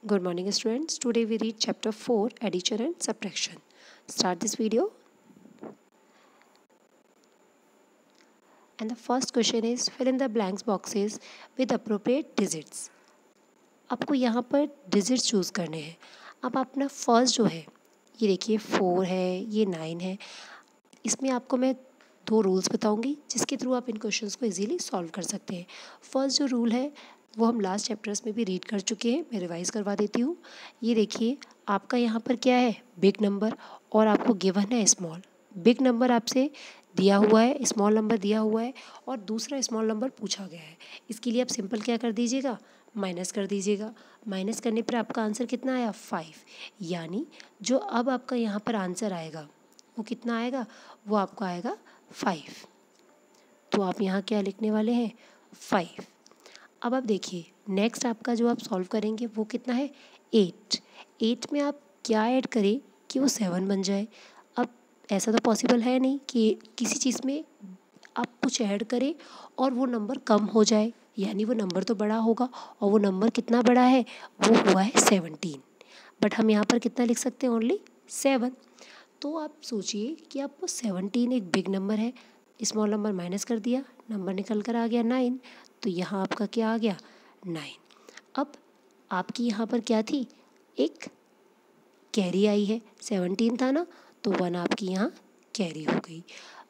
Good morning, students. Today we read chapter 4, addition and subtraction. Start this video. And the first question is fill in the blanks boxes with appropriate digits. आपको यहाँ पर digits choose करने हैं. अब अपना first जो है ये देखिए 4 है, ये 9 है. इसमें आपको मैं 2 रूल्स बताऊंगी जिसके थ्रू आप इन क्वेश्चंस को इजीली सॉल्व कर सकते हैं. फर्स्ट जो रूल है वो हम लास्ट चैप्टर्स में भी रीड कर चुके हैं. मैं रिवाइज़ करवा देती हूँ. ये देखिए आपका यहाँ पर क्या है, बिग नंबर, और आपको गिवन है स्मॉल. बिग नंबर आपसे दिया हुआ है, स्मॉल नंबर दिया हुआ है और दूसरा स्मॉल नंबर पूछा गया है. इसके लिए आप सिंपल क्या कर दीजिएगा, माइनस कर दीजिएगा. माइनस करने पर आपका आंसर कितना आया, 5. यानी जो अब आपका यहाँ पर आंसर आएगा वो कितना आएगा, वो आपका आएगा 5. तो आप यहाँ क्या लिखने वाले हैं, 5. अब आप देखिए नेक्स्ट आपका जो आप सॉल्व करेंगे वो कितना है, 8. 8 में आप क्या ऐड करें कि वो 7 बन जाए. अब ऐसा तो पॉसिबल है नहीं कि किसी चीज़ में आप कुछ ऐड करें और वो नंबर कम हो जाए, यानी वो नंबर तो बड़ा होगा और वो नंबर कितना बड़ा है, वो हुआ है 17. बट हम यहाँ पर कितना लिख सकते हैं, ओनली 7. तो आप सोचिए कि आपको 17 एक बिग नंबर है, स्मॉल नंबर माइनस कर दिया, नंबर निकल कर आ गया 9. तो यहाँ आपका क्या आ गया, 9. अब आपकी यहाँ पर क्या थी, एक कैरी आई है, 17 था ना, तो 1 आपकी यहाँ कैरी हो गई.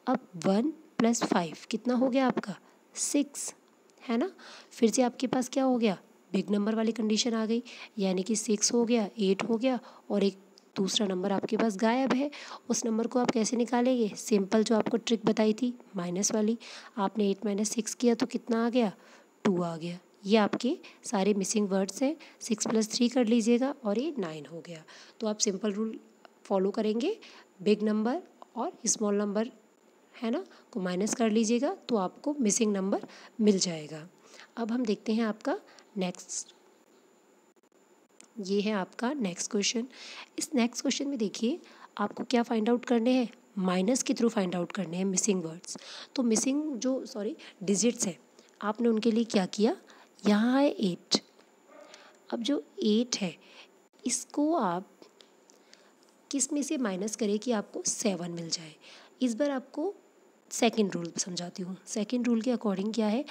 अब 1 + 5 कितना हो गया आपका, 6 है ना. फिर से आपके पास क्या हो गया, बिग नंबर वाली कंडीशन आ गई, यानी कि 6 हो गया, 8 हो गया और एक दूसरा नंबर आपके पास गायब है. उस नंबर को आप कैसे निकालेंगे, सिंपल जो आपको ट्रिक बताई थी माइनस वाली, आपने 8 - 6 किया तो कितना आ गया, 2 आ गया. ये आपके सारे मिसिंग वर्ड्स हैं. 6 + 3 कर लीजिएगा और ये 9 हो गया. तो आप सिंपल रूल फॉलो करेंगे, बिग नंबर और स्मॉल नंबर है ना को माइनस कर लीजिएगा तो आपको मिसिंग नंबर मिल जाएगा. अब हम देखते हैं आपका नेक्स्ट. ये है आपका नेक्स्ट क्वेश्चन. इस नेक्स्ट क्वेश्चन में देखिए आपको क्या फाइंड आउट करने हैं, माइनस के थ्रू फाइंड आउट करने हैं मिसिंग वर्ड्स. तो मिसिंग जो डिजिट्स हैं, आपने उनके लिए क्या किया, यहाँ है 8. अब जो 8 है इसको आप किस में से माइनस करें कि आपको 7 मिल जाए. इस बार आपको सेकंड रूल समझाती हूँ. सेकंड रूल के अकॉर्डिंग क्या है,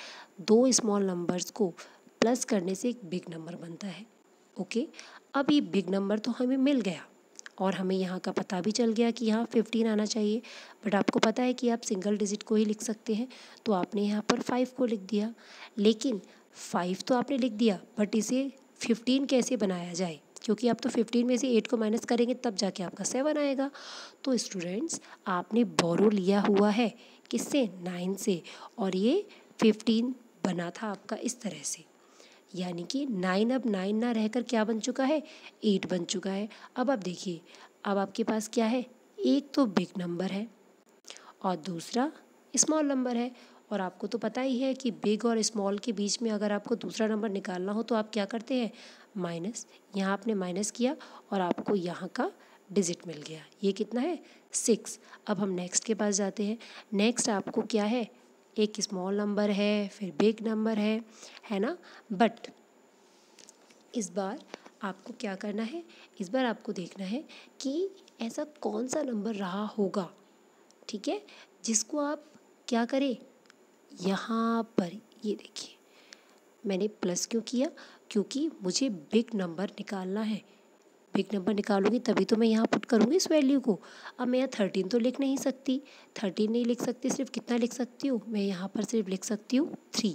2 स्मॉल नंबर्स को प्लस करने से एक बिग नंबर बनता है. ओके. अब ये बिग नंबर तो हमें मिल गया और हमें यहाँ का पता भी चल गया कि यहाँ 15 आना चाहिए. बट आपको पता है कि आप सिंगल डिजिट को ही लिख सकते हैं, तो आपने यहाँ पर 5 को लिख दिया. लेकिन 5 तो आपने लिख दिया, बट इसे 15 कैसे बनाया जाए, क्योंकि आप तो 15 में से 8 को माइनस करेंगे तब जाके आपका 7 आएगा. तो स्टूडेंट्स आपने बोरो लिया हुआ है किससे, 9 से, और ये 15 बना था आपका इस तरह से. यानी कि 9 अब 9 ना रहकर क्या बन चुका है, 8 बन चुका है. अब आप देखिए, अब आपके पास क्या है, एक तो बिग नंबर है और दूसरा स्मॉल नंबर है. और आपको तो पता ही है कि बिग और स्मॉल के बीच में अगर आपको दूसरा नंबर निकालना हो तो आप क्या करते हैं, माइनस. यहाँ आपने माइनस किया और आपको यहाँ का डिजिट मिल गया, ये कितना है, 6. अब हम नेक्स्ट के पास जाते हैं. नेक्स्ट आपको क्या है, एक स्मॉल नंबर है, फिर बिग नंबर है ना. बट इस बार आपको क्या करना है, इस बार आपको देखना है कि ऐसा कौन सा नंबर रहा होगा, ठीक है, जिसको आप क्या करें, यहाँ पर ये देखिए मैंने प्लस क्यों किया, क्योंकि मुझे बिग नंबर निकालना है. बिग नंबर निकालूंगी तभी तो मैं यहाँ पुट करूँगी इस वैल्यू को. अब मैं यहाँ 13 तो लिख नहीं सकती, 13 नहीं लिख सकती, सिर्फ कितना लिख सकती हूँ मैं, यहाँ पर सिर्फ लिख सकती हूँ 3,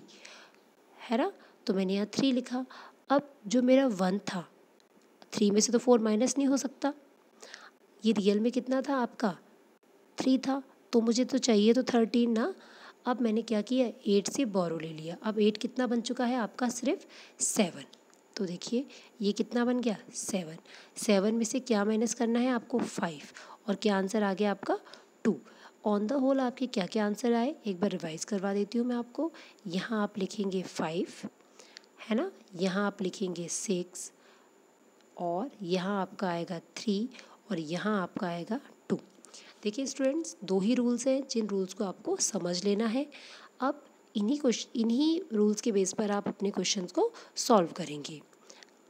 है ना. तो मैंने यहाँ 3 लिखा. अब जो मेरा 1 था, 3 में से तो 4 माइनस नहीं हो सकता, ये रियल में कितना था आपका, 3 था, तो मुझे तो चाहिए तो 13 ना. अब मैंने क्या किया, 8 से बोरो ले लिया. अब 8 कितना बन चुका है आपका, सिर्फ 7. तो देखिए ये कितना बन गया, 7. 7 में से क्या माइनस करना है आपको, 5. और क्या आंसर आ गया आपका, 2. ऑन द होल आपके क्या क्या आंसर आए, एक बार रिवाइज करवा देती हूँ मैं आपको. यहाँ आप लिखेंगे 5, है ना, यहाँ आप लिखेंगे 6, और यहाँ आपका आएगा 3, और यहाँ आपका आएगा 2. देखिए स्टूडेंट्स, 2 ही रूल्स हैं जिन रूल्स को आपको समझ लेना है. अब इन्हीं रूल्स के बेस पर आप अपने क्वेश्चंस को सॉल्व करेंगे.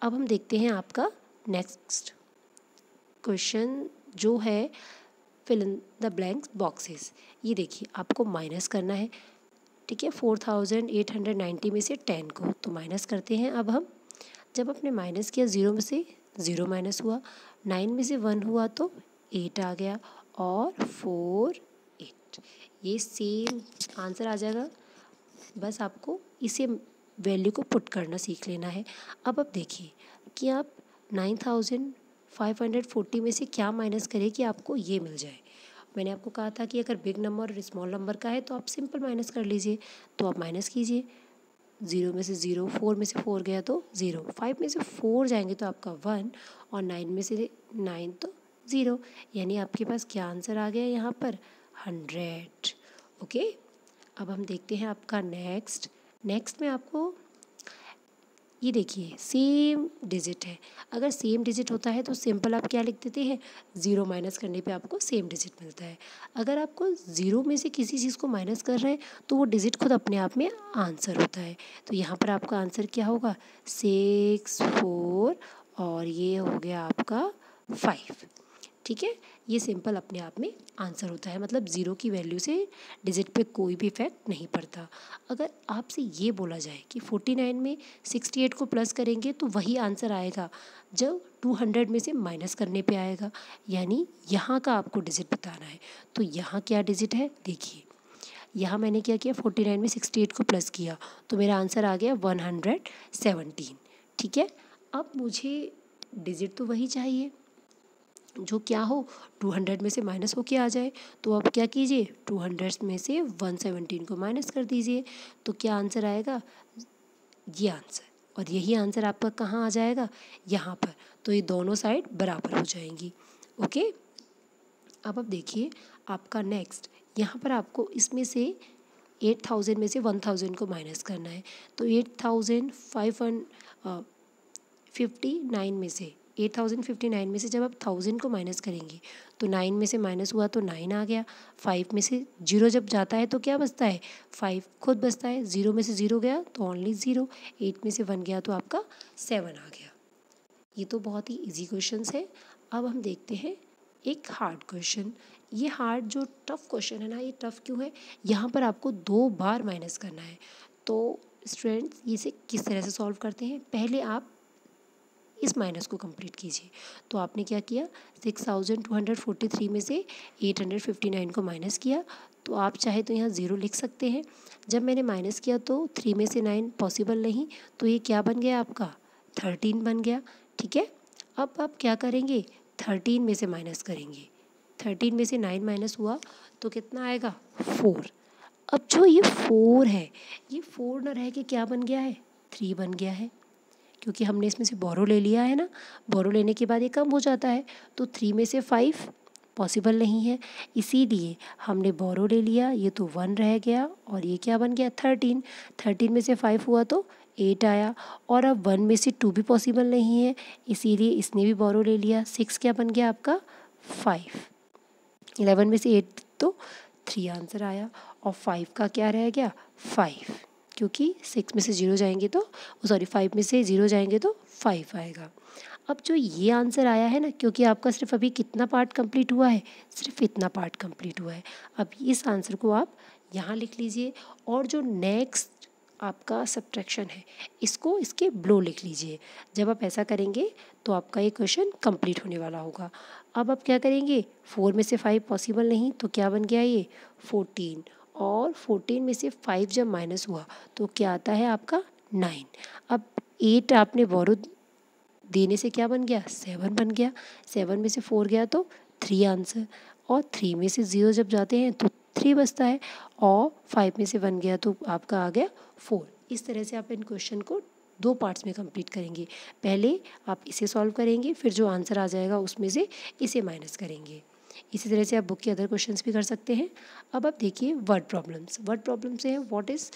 अब हम देखते हैं आपका नेक्स्ट क्वेश्चन जो है fill in the blanks boxes. ये देखिए आपको माइनस करना है, ठीक है। 4890 में से 10 को तो माइनस करते हैं। अब हम जब आपने माइनस किया 0 में से 0 माइनस हुआ, 9 में से 1 हुआ तो 8 आ गया और 4 8, ये सेम आंसर आ जाएगा। बस आपको इसे वैल्यू को पुट करना सीख लेना है। अब आप देखिए कि आप 9540 में से क्या माइनस करें कि आपको ये मिल जाए। मैंने आपको कहा था कि अगर बिग नंबर और स्मॉल नंबर का है तो आप सिंपल माइनस कर लीजिए। तो आप माइनस कीजिए, 0 में से 0, 4 में से 4 गया तो 0, 5 में से 4 जाएंगे तो आपका 1 और 9 में से 9 तो 0, यानी आपके पास क्या आंसर आ गया यहाँ पर 100। ओके, अब हम देखते हैं आपका नेक्स्ट में आपको ये देखिए सेम डिजिट है। अगर सेम डिजिट होता है तो सिंपल आप क्या लिख देते हैं, 0 माइनस करने पे आपको सेम डिजिट मिलता है। अगर आपको 0 में से किसी चीज़ को माइनस कर रहे हैं तो वो डिजिट खुद अपने आप में आंसर होता है। तो यहाँ पर आपका आंसर क्या होगा 6 4 और ये हो गया आपका 5, ठीक है। ये सिंपल अपने आप में आंसर होता है, मतलब 0 की वैल्यू से डिजिट पे कोई भी इफेक्ट नहीं पड़ता। अगर आपसे ये बोला जाए कि 49 में 68 को प्लस करेंगे तो वही आंसर आएगा जब 200 में से माइनस करने पे आएगा, यानी यहाँ का आपको डिजिट बताना है। तो यहाँ क्या डिजिट है देखिए, यहाँ मैंने क्या किया 49 में 68 को प्लस किया तो मेरा आंसर आ गया 117, ठीक है। अब मुझे डिजिट तो वही चाहिए जो क्या हो 200 में से माइनस होके आ जाए। तो अब क्या कीजिए 200 में से 117 को माइनस कर दीजिए, तो क्या आंसर आएगा ये आंसर, और यही आंसर आपका कहाँ आ जाएगा यहाँ पर। तो ये दोनों साइड बराबर हो जाएंगी। ओके, अब देखिए आपका नेक्स्ट, यहाँ पर आपको इसमें से 8000 में से 1000 को माइनस करना है। तो 8059 में से जब आप 1000 को माइनस करेंगे तो 9 में से माइनस हुआ तो 9 आ गया, 5 में से 0 जब जाता है तो क्या बचता है 5 खुद बचता है, 0 में से 0 गया तो ओनली 0, 8 में से 1 गया तो आपका 7 आ गया। ये तो बहुत ही इजी क्वेश्चंस है। अब हम देखते हैं एक हार्ड क्वेश्चन। ये हार्ड जो टफ क्वेश्चन है ना, ये टफ क्यों है, यहाँ पर आपको 2 बार माइनस करना है। तो स्टूडेंट्स इसे किस तरह से सॉल्व करते हैं, पहले आप इस माइनस को कंप्लीट कीजिए। तो आपने क्या किया 6243 में से 859 को माइनस किया, तो आप चाहे तो यहाँ 0 लिख सकते हैं। जब मैंने माइनस किया तो 3 में से 9 पॉसिबल नहीं, तो ये क्या बन गया आपका 13 बन गया, ठीक है। अब आप क्या करेंगे 13 में से माइनस करेंगे, 13 में से 9 माइनस हुआ तो कितना आएगा 4। अब जो ये 4 है, ये 4 ना रह के क्या बन गया है 3 बन गया है, क्योंकि हमने इसमें से बोरो ले लिया है ना, बोरो लेने के बाद ये कम हो जाता है। तो 3 में से 5 पॉसिबल नहीं है, इसीलिए हमने बोरो ले लिया, ये तो 1 रह गया और ये क्या बन गया 13, 13 में से 5 हुआ तो 8 आया। और अब 1 में से 2 भी पॉसिबल नहीं है, इसीलिए इसने भी बोरो ले लिया, 6 क्या बन गया आपका 5, 11 में से 8 तो 3 आंसर आया, और 5 का क्या रह गया 5, क्योंकि 6 में से 0 जाएंगे तो 5 में से 0 जाएंगे तो 5 आएगा। अब जो ये आंसर आया है ना, क्योंकि आपका सिर्फ अभी कितना पार्ट कंप्लीट हुआ है, सिर्फ इतना पार्ट कंप्लीट हुआ है। अब इस आंसर को आप यहाँ लिख लीजिए, और जो नेक्स्ट आपका सब्ट्रैक्शन है इसको इसके ब्लो लिख लीजिए। जब आप ऐसा करेंगे तो आपका ये क्वेश्चन कंप्लीट होने वाला होगा। अब आप क्या करेंगे 4 में से 5 पॉसिबल नहीं, तो क्या बन गया ये 14, और 14 में से 5 जब माइनस हुआ तो क्या आता है आपका 9। अब 8 आपने बोरो देने से क्या बन गया 7 बन गया, 7 में से 4 गया तो 3 आंसर, और 3 में से 0 जब जाते हैं तो 3 बचता है, और 5 में से 1 गया तो आपका आ गया 4। इस तरह से आप इन क्वेश्चन को 2 पार्ट्स में कंप्लीट करेंगे। पहले आप इसे सॉल्व करेंगे, फिर जो आंसर आ जाएगा उसमें से इसे माइनस करेंगे। इसी तरह से आप बुक के अदर क्वेश्चंस भी कर सकते हैं। अब आप देखिए वर्ड प्रॉब्लम्स से हैं what is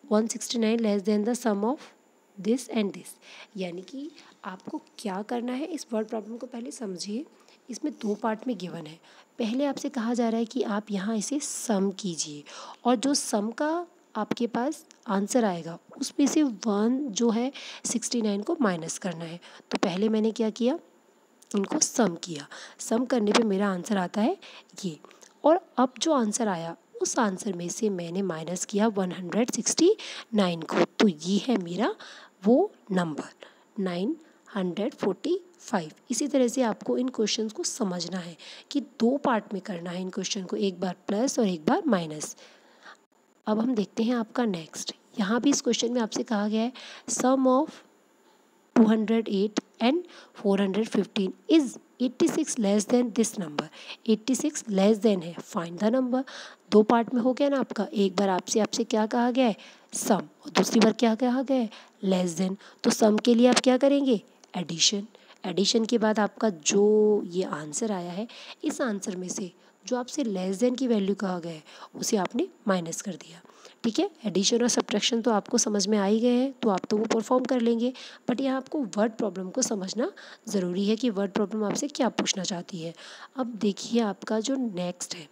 169 less than the sum of this and this, यानी कि आपको क्या करना है इस वर्ड प्रॉब्लम को पहले समझिए। इसमें 2 पार्ट में गिवन है। पहले आपसे कहा जा रहा है कि आप यहाँ इसे सम कीजिए, और जो सम का आपके पास आंसर आएगा उसमें से 1 जो है 69 को माइनस करना है। तो पहले मैंने क्या किया, इनको सम किया, सम करने पे मेरा आंसर आता है ये। और अब जो आंसर आया उस आंसर में से मैंने माइनस किया 169 को, तो ये है मेरा वो नंबर 945। इसी तरह से आपको इन क्वेश्चंस को समझना है कि 2 पार्ट में करना है इन क्वेश्चन को, एक बार प्लस और एक बार माइनस। अब हम देखते हैं आपका नेक्स्ट। यहाँ भी इस क्वेश्चन में आपसे कहा गया है sum of 208 and 415 is 86 less than this number. 86 less than है, फाइंड द नंबर। 2 पार्ट में हो गया ना आपका, एक बार आपसे क्या कहा गया है सम, और दूसरी बार क्या कहा गया है लेस देन। तो सम के लिए आप क्या करेंगे एडिशन, एडिशन के बाद आपका जो ये आंसर आया है इस आंसर में से जो आपसे लेस देन की वैल्यू कहा गया है उसे आपने माइनस कर दिया। ठीक है, एडिशन और सब्ट्रैक्शन तो आपको समझ में आ ही गए हैं, तो आप तो वो परफॉर्म कर लेंगे। बट यहाँ आपको वर्ड प्रॉब्लम को समझना ज़रूरी है कि वर्ड प्रॉब्लम आपसे क्या पूछना चाहती है। अब देखिए आपका जो नेक्स्ट है,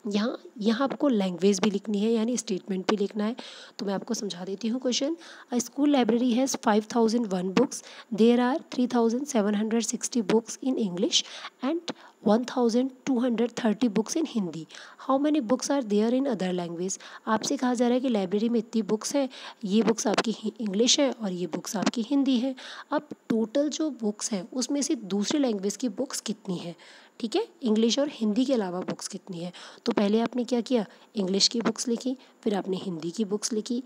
यहाँ आपको लैंग्वेज भी लिखनी है यानी स्टेटमेंट भी लिखना है। तो मैं आपको समझा देती हूँ question. A school library has 5001 books, there are 3760 books in English and 1230 books in Hindi. How many books are there in other language. आपसे कहा जा रहा है कि लाइब्रेरी में इतनी बुक्स हैं, ये बुक्स आपकी इंग्लिश है और ये बुक्स आपकी हिंदी है। अब टोटल जो बुक्स हैं उसमें से दूसरे लैंग्वेज की बुक्स कितनी हैं, ठीक है, इंग्लिश और हिंदी के अलावा बुक्स कितनी है। तो पहले आपने क्या किया, इंग्लिश की बुक्स लिखी, फिर आपने हिंदी की बुक्स लिखी,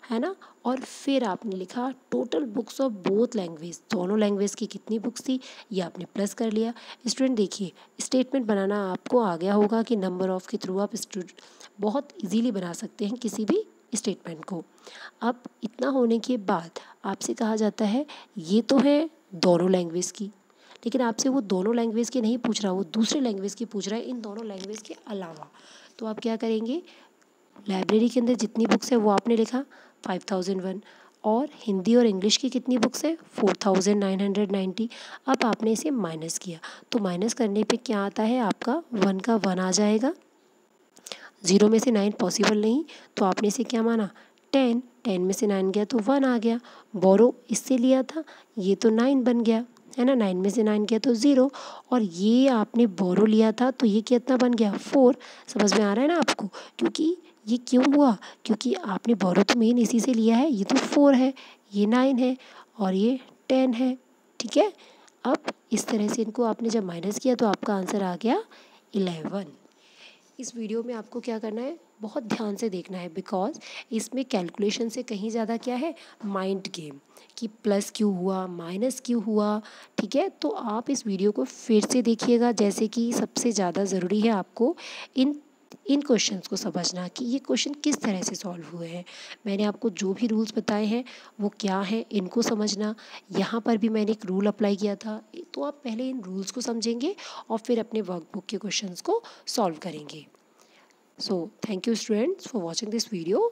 है ना, और फिर आपने लिखा total books of both language, दोनों लैंग्वेज की कितनी बुक्स थी ये आपने प्लस कर लिया। स्टूडेंट देखिए स्टेटमेंट बनाना आपको आ गया होगा कि नंबर ऑफ के थ्रू आप स्टूडेंट बहुत इजीली बना सकते हैं किसी भी स्टेटमेंट को। अब इतना होने के बाद आपसे कहा जाता है ये तो है दोनों लैंग्वेज की, लेकिन आपसे वो दोनों लैंग्वेज की नहीं पूछ रहा, वो दूसरे लैंग्वेज की पूछ रहा है इन दोनों लैंग्वेज के अलावा। तो आप क्या करेंगे, लाइब्रेरी के अंदर जितनी बुक्स है वो आपने लिखा 5001, और हिंदी और इंग्लिश की कितनी बुक्स है 4990। अब आपने इसे माइनस किया, तो माइनस करने पे क्या आता है आपका 1 का 1 आ जाएगा, 0 में से 9 पॉसिबल नहीं, तो आपने इसे क्या माना 10, 10 में से 9 गया तो 1 आ गया। बोरो इससे लिया था, ये तो 9 बन गया, है ना, 9 में से 9 गया तो 0, और ये आपने बोरो लिया था तो ये कितना बन गया 4। समझ में आ रहा है ना आपको, क्योंकि ये क्यों हुआ, क्योंकि आपने बोरो तो मेन इसी से लिया है, ये तो 4 है, ये 9 है और ये 10 है। ठीक है, अब इस तरह से इनको आपने जब माइनस किया तो आपका आंसर आ गया 11। इस वीडियो में आपको क्या करना है, बहुत ध्यान से देखना है, बिकॉज इसमें कैलकुलेशन से कहीं ज़्यादा क्या है माइंड गेम, कि प्लस क्यों हुआ माइनस क्यों हुआ। ठीक है, तो आप इस वीडियो को फिर से देखिएगा, जैसे कि सबसे ज़्यादा ज़रूरी है आपको इन क्वेश्चंस को समझना कि ये क्वेश्चन किस तरह से सॉल्व हुए हैं। मैंने आपको जो भी रूल्स बताए हैं वो क्या है इनको समझना। यहाँ पर भी मैंने एक रूल अप्लाई किया था, तो आप पहले इन रूल्स को समझेंगे और फिर अपने वर्कबुक के क्वेश्चंस को सॉल्व करेंगे। So thank you students for watching this video.